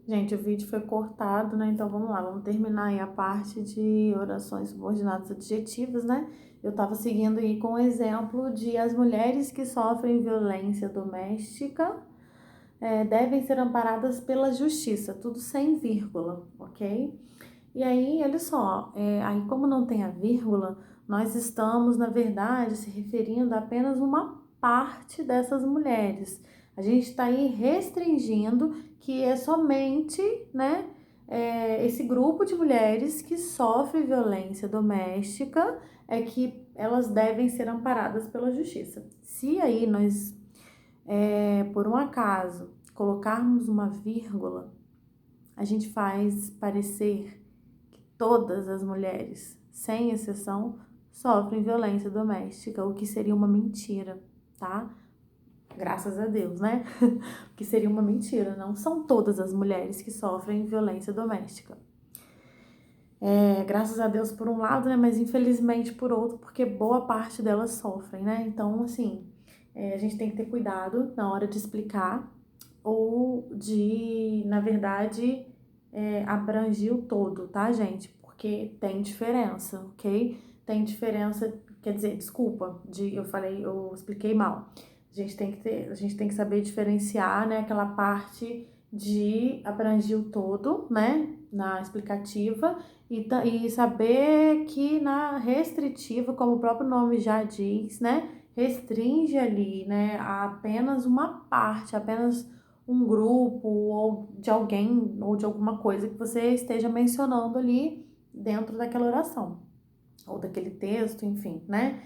Gente, o vídeo foi cortado, né? Então vamos lá, vamos terminar aí a parte de orações subordinadas adjetivas, né? Eu tava seguindo aí com o exemplo de as mulheres que sofrem violência doméstica devem ser amparadas pela justiça, tudo sem vírgula, ok? E aí, olha só, aí como não tem a vírgula, nós estamos, na verdade, se referindo a apenas uma parte dessas mulheres. A gente está aí restringindo que é somente, né, esse grupo de mulheres que sofre violência doméstica é que elas devem ser amparadas pela justiça. Se aí nós, por um acaso, colocarmos uma vírgula, a gente faz parecer todas as mulheres, sem exceção, sofrem violência doméstica, o que seria uma mentira, tá? Graças a Deus, né? O que seria uma mentira, não são todas as mulheres que sofrem violência doméstica. Graças a Deus por um lado, né? Mas infelizmente por outro, porque boa parte delas sofrem, né? Então, assim, a gente tem que ter cuidado na hora de explicar ou de, na verdade, abrangir o todo, tá, gente? Porque tem diferença, ok? Tem diferença, quer dizer, desculpa, eu expliquei mal. A gente tem que saber diferenciar, né, aquela parte de abranger o todo, né, na explicativa e saber que na restritiva, como o próprio nome já diz, né, restringe ali, né, a apenas uma parte, apenas um grupo ou de alguém ou de alguma coisa que você esteja mencionando ali dentro daquela oração ou daquele texto, enfim, né?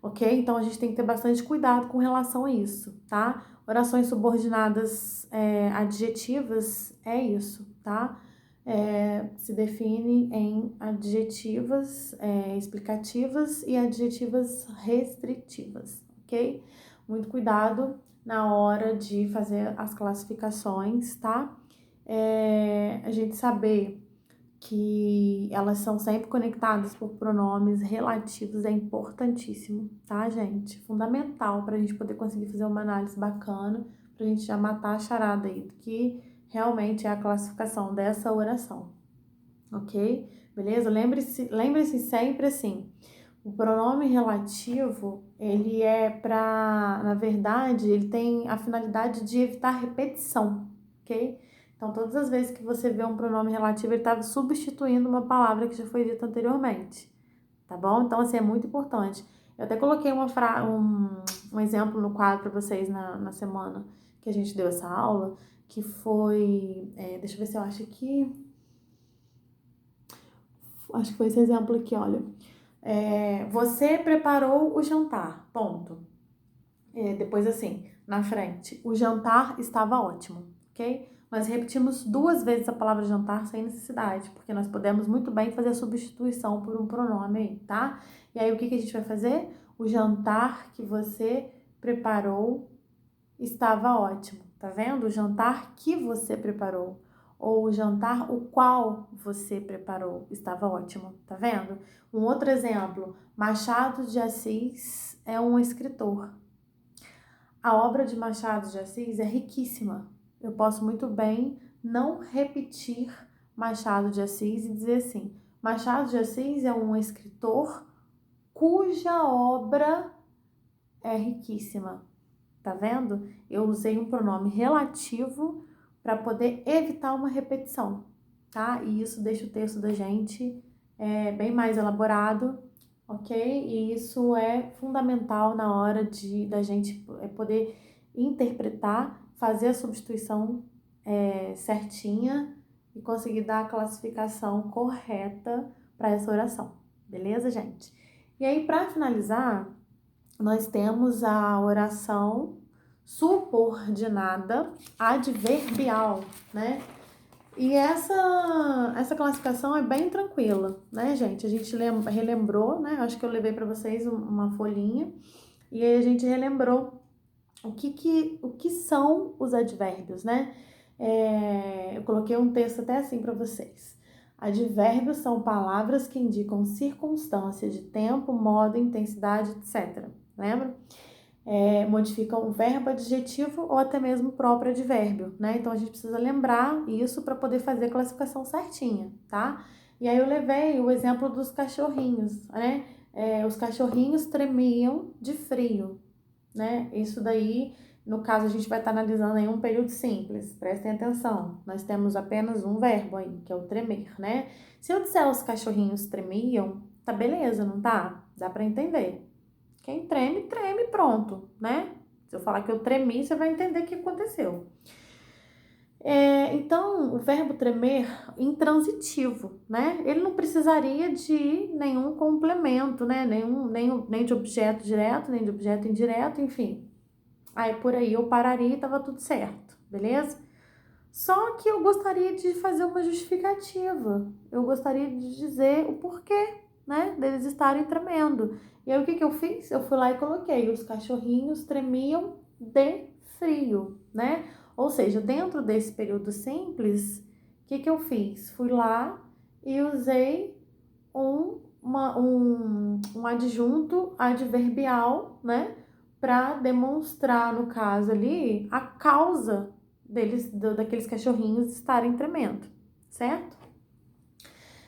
Ok? Então a gente tem que ter bastante cuidado com relação a isso, tá? Orações subordinadas adjetivas é isso, tá? Se define em adjetivas explicativas e adjetivas restritivas, ok? Muito cuidado na hora de fazer as classificações, tá? A gente saber que elas são sempre conectadas por pronomes relativos é importantíssimo, tá, gente? Fundamental para a gente poder conseguir fazer uma análise bacana, para a gente já matar a charada aí do que realmente é a classificação dessa oração, ok? Beleza? Lembre-se sempre assim, o pronome relativo, ele na verdade, ele tem a finalidade de evitar repetição, ok? Então, todas as vezes que você vê um pronome relativo, ele está substituindo uma palavra que já foi dita anteriormente, tá bom? Então, assim, é muito importante. Eu até coloquei um exemplo no quadro para vocês na semana que a gente deu essa aula, que foi, deixa eu ver se eu acho aqui, acho que foi esse exemplo aqui, olha. Você preparou o jantar, ponto. Depois assim, na frente, o jantar estava ótimo, ok? Nós repetimos 2 vezes a palavra jantar sem necessidade, porque nós podemos muito bem fazer a substituição por um pronome aí, tá? E aí o que a gente vai fazer? O jantar que você preparou estava ótimo, tá vendo? O jantar que você preparou ou o jantar o qual você preparou estava ótimo, tá vendo? Um outro exemplo, Machado de Assis é um escritor. A obra de Machado de Assis é riquíssima. Eu posso muito bem não repetir Machado de Assis e dizer assim: Machado de Assis é um escritor cuja obra é riquíssima. Tá vendo? Eu usei um pronome relativo para poder evitar uma repetição, tá? E isso deixa o texto da gente bem mais elaborado, ok? E isso é fundamental na hora da gente poder interpretar, fazer a substituição certinha e conseguir dar a classificação correta para essa oração, beleza, gente? E aí, para finalizar, nós temos a oração subordinada adverbial, né? E essa classificação é bem tranquila, né, gente? A gente relembrou, né? Acho que eu levei para vocês uma folhinha e aí a gente relembrou o que são os advérbios, né? Eu coloquei um texto até assim para vocês. Advérbios são palavras que indicam circunstância de tempo, modo, intensidade, etc. Lembra? modificam o verbo, adjetivo ou até mesmo o próprio advérbio, né? Então a gente precisa lembrar isso para poder fazer a classificação certinha, tá? E aí eu levei o exemplo dos cachorrinhos, né? Os cachorrinhos tremiam de frio, né? Isso daí, no caso, a gente vai estar analisando em um período simples, prestem atenção. Nós temos apenas um verbo aí, que é o tremer, né? Se eu disser os cachorrinhos tremiam, tá beleza, não tá? Dá para entender. Quem treme, treme, pronto, né? Se eu falar que eu tremi, você vai entender o que aconteceu. Então, o verbo tremer, intransitivo, né? Ele não precisaria de nenhum complemento, né? Nem de objeto direto, nem de objeto indireto, enfim. Aí, por aí, eu pararia e tava tudo certo, beleza? Só que eu gostaria de fazer uma justificativa. Eu gostaria de dizer o porquê, né, deles estarem tremendo. E aí o que eu fiz? Eu fui lá e coloquei: os cachorrinhos tremiam de frio, né? Ou seja, dentro desse período simples, o que eu fiz? Fui lá e usei um adjunto adverbial, né? Para demonstrar, no caso ali, a causa daqueles cachorrinhos estarem tremendo, certo?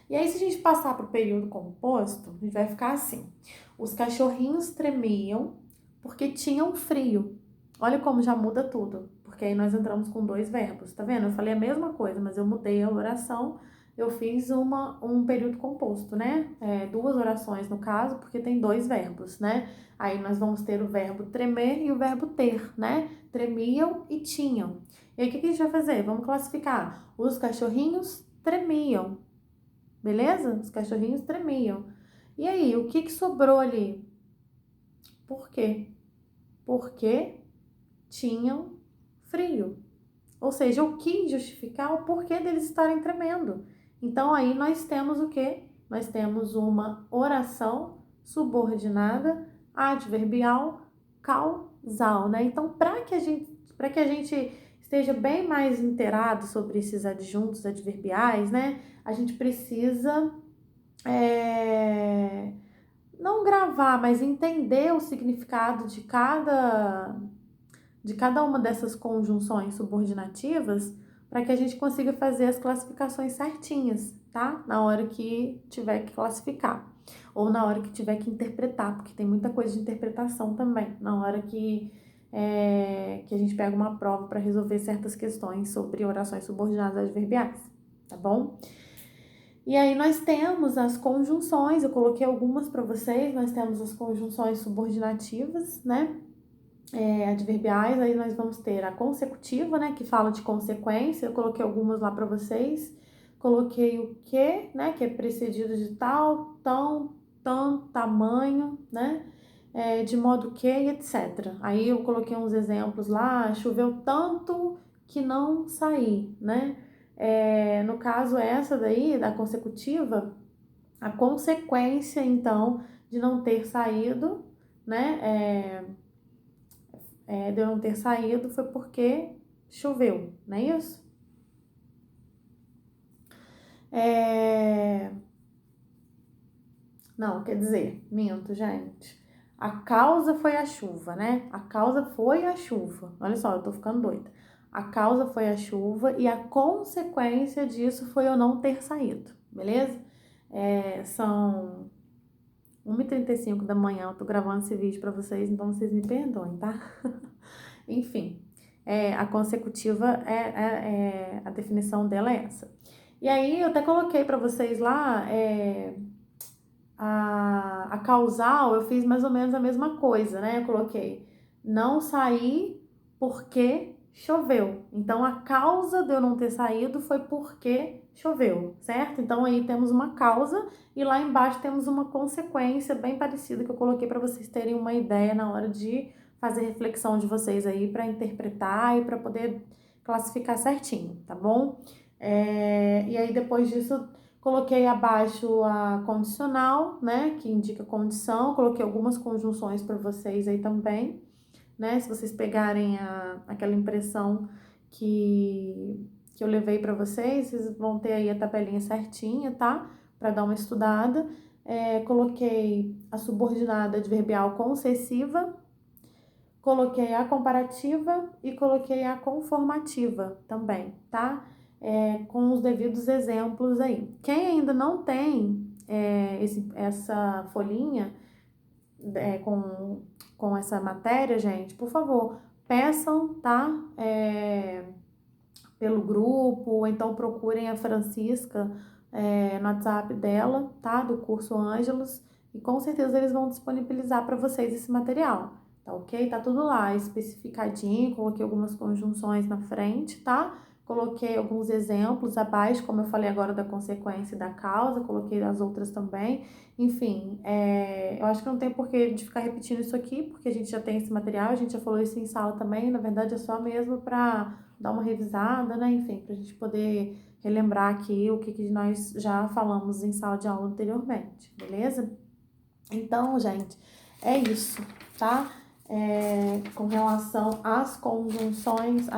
E aí, se a gente passar para o período composto, a gente vai ficar assim: os cachorrinhos tremiam porque tinham frio. Olha como já muda tudo, porque aí nós entramos com dois verbos, tá vendo? Eu falei a mesma coisa, mas eu mudei a oração, eu fiz um período composto, né? Duas orações no caso, porque tem dois verbos, né? Aí nós vamos ter o verbo tremer e o verbo ter, né? Tremiam e tinham. E aí o que a gente vai fazer? Vamos classificar. Os cachorrinhos tremiam, beleza? Os cachorrinhos tremiam. E aí, o que sobrou ali? Por quê? Porque tinham frio. Ou seja, eu quis justificar o porquê deles estarem tremendo. Então, aí nós temos o quê? Nós temos uma oração subordinada, adverbial, causal, né? Então, para que a gente esteja bem mais inteirado sobre esses adjuntos adverbiais, né? A gente precisa não gravar, mas entender o significado de cada uma dessas conjunções subordinativas para que a gente consiga fazer as classificações certinhas, tá? Na hora que tiver que classificar. Ou na hora que tiver que interpretar, porque tem muita coisa de interpretação também. Na hora que a gente pega uma prova para resolver certas questões sobre orações subordinadas adverbiais, tá bom? E aí nós temos as conjunções, eu coloquei algumas para vocês, nós temos as conjunções subordinativas, né? Adverbiais, aí nós vamos ter a consecutiva, né? Que fala de consequência, eu coloquei algumas lá para vocês. Coloquei o que, né? Que é precedido de tal, tão, tão, tamanho, né? De modo que, etc. Aí eu coloquei uns exemplos lá: choveu tanto que não saí, né? No caso, essa daí, da consecutiva, a consequência, então, de não ter saído, né? De eu não ter saído foi porque choveu, não é isso? Não, quer dizer, minto, gente. A causa foi a chuva, né? A causa foi a chuva. Olha só, eu tô ficando doida. A causa foi a chuva e a consequência disso foi eu não ter saído, beleza? São 1h35 da manhã, eu tô gravando esse vídeo pra vocês, então vocês me perdoem, tá? Enfim, a consecutiva, a definição dela é essa. E aí, eu até coloquei pra vocês lá, a causal, eu fiz mais ou menos a mesma coisa, né? Eu coloquei: não saí porque choveu. Então, a causa de eu não ter saído foi porque choveu, certo? Então, aí temos uma causa e lá embaixo temos uma consequência bem parecida que eu coloquei para vocês terem uma ideia na hora de fazer reflexão de vocês aí para interpretar e para poder classificar certinho, tá bom? E aí, depois disso, coloquei abaixo a condicional, né, que indica condição. Coloquei algumas conjunções para vocês aí também, né? Se vocês pegarem aquela impressão que eu levei para vocês vão ter aí a tabelinha certinha, tá? Para dar uma estudada. Coloquei a subordinada adverbial concessiva, Coloquei a comparativa e coloquei a conformativa também, tá? Com os devidos exemplos aí. Quem ainda não tem essa folhinha com essa matéria, gente, por favor, peçam, tá? Pelo grupo, ou então procurem a Francisca no WhatsApp dela, tá? Do curso Ângelos, e com certeza eles vão disponibilizar para vocês esse material, tá ok? Tá tudo lá especificadinho, coloquei algumas conjunções na frente, tá? Coloquei alguns exemplos abaixo, como eu falei agora da consequência e da causa, coloquei as outras também. Enfim, eu acho que não tem porquê de ficar repetindo isso aqui, porque a gente já tem esse material, a gente já falou isso em sala também, na verdade é só mesmo para dar uma revisada, né? Enfim, pra gente poder relembrar aqui o que nós já falamos em sala de aula anteriormente, beleza? Então, gente, é isso, tá? Com relação às conjunções,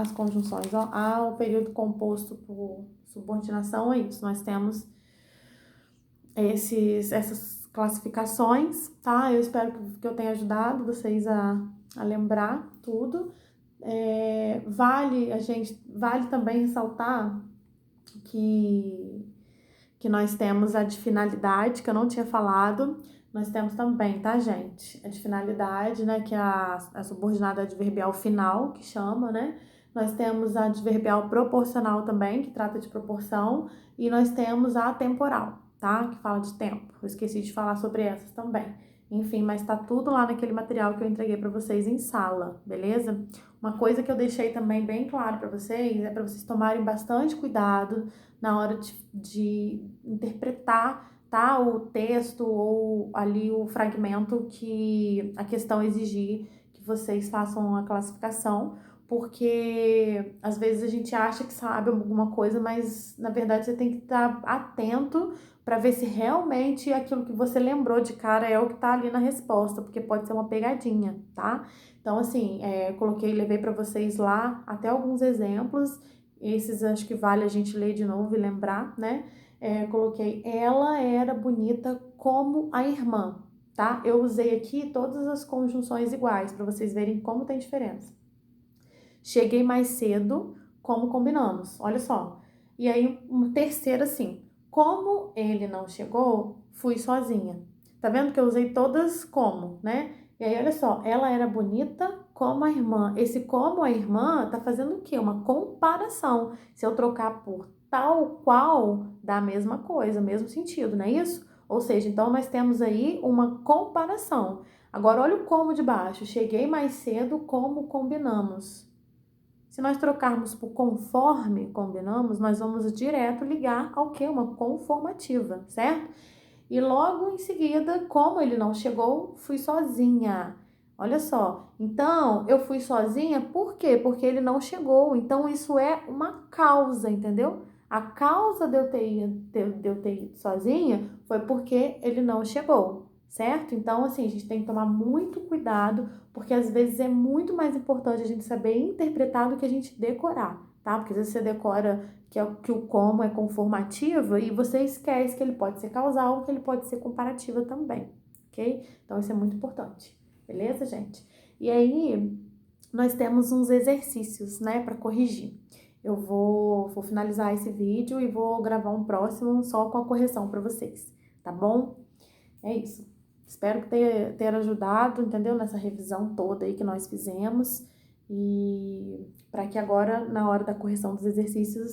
ó, ao período composto por subordinação, é isso. Nós temos essas classificações, tá? Eu espero que eu tenha ajudado vocês a lembrar tudo. Vale também ressaltar que, que nós temos a de finalidade, que eu não tinha falado, nós temos também, tá, gente? A de finalidade, né, que é a subordinada adverbial final, que chama, né? Nós temos a adverbial proporcional também, que trata de proporção, e nós temos a temporal, tá? Que fala de tempo. Eu esqueci de falar sobre essas também. Enfim, mas tá tudo lá naquele material que eu entreguei para vocês em sala, beleza? Uma coisa que eu deixei também bem claro para vocês é para vocês tomarem bastante cuidado na hora de interpretar, tá, o texto ou ali o fragmento que a questão exigir que vocês façam a classificação, porque às vezes a gente acha que sabe alguma coisa, mas na verdade você tem que estar atento para ver se realmente aquilo que você lembrou de cara é o que tá ali na resposta, porque pode ser uma pegadinha, tá? Então, assim, levei para vocês lá até alguns exemplos. Esses acho que vale a gente ler de novo e lembrar, né? Coloquei, ela era bonita como a irmã, tá? Eu usei aqui todas as conjunções iguais para vocês verem como tem diferença. Cheguei mais cedo, como combinamos, olha só. E aí, uma terceira assim, como ele não chegou, fui sozinha. Tá vendo que eu usei todas como, né? E aí, olha só, ela era bonita como a irmã. Esse como a irmã tá fazendo o quê? Uma comparação. Se eu trocar por tal qual, dá a mesma coisa, o mesmo sentido, não é isso? Ou seja, então nós temos aí uma comparação. Agora, olha o como de baixo. Cheguei mais cedo, como combinamos. Se nós trocarmos por conforme combinamos, nós vamos direto ligar ao que? Uma conformativa, certo? E logo em seguida, como ele não chegou, fui sozinha. Olha só, então eu fui sozinha por quê? Porque ele não chegou. Então isso é uma causa, entendeu? A causa de eu ter ido sozinha foi porque ele não chegou, certo? Então, assim, a gente tem que tomar muito cuidado, porque às vezes é muito mais importante a gente saber interpretar do que a gente decorar, tá? Porque às vezes você decora que o como é conformativa e você esquece que ele pode ser causal, que ele pode ser comparativa também, ok? Então isso é muito importante, beleza, gente? E aí nós temos uns exercícios, né, para corrigir. Eu vou finalizar esse vídeo e vou gravar um próximo só com a correção para vocês, tá bom? É isso. Espero que tenha ajudado, entendeu? Nessa revisão toda aí que nós fizemos. E para que agora, na hora da correção dos exercícios,